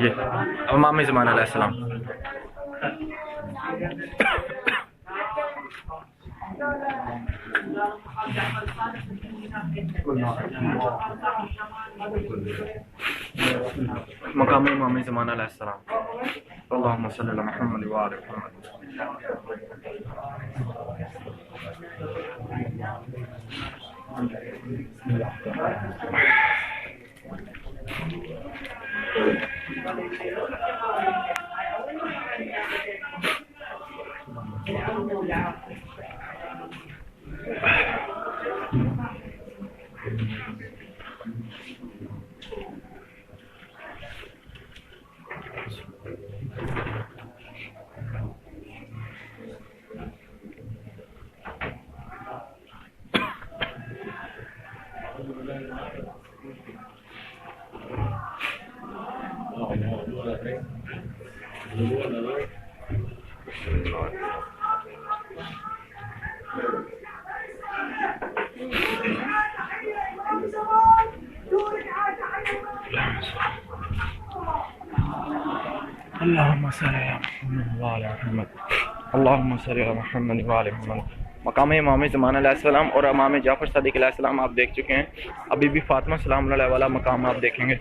ये इमाम ज़माना अलैहि सलाम। मकाम इमाम ज़माना अलैहि सलाम। अल्लाहुम्मा सल्ली अला मुहम्मद व आले मुहम्मद। अल्लाहुम्मा सल्ली अला मुहम्मद व आले मुहम्मद। अल्लाहुम्मा सल्ली अला मुहम्मद व आले मुहम्मद। मकाम इमाम ज़माना अलैहि सलाम और इमाम जाफ़र सादिक अलैहि सलाम आप देख चुके हैं। अभी भी फातिमा सलाम अलैहा वाला मकाम आप देखेंगे।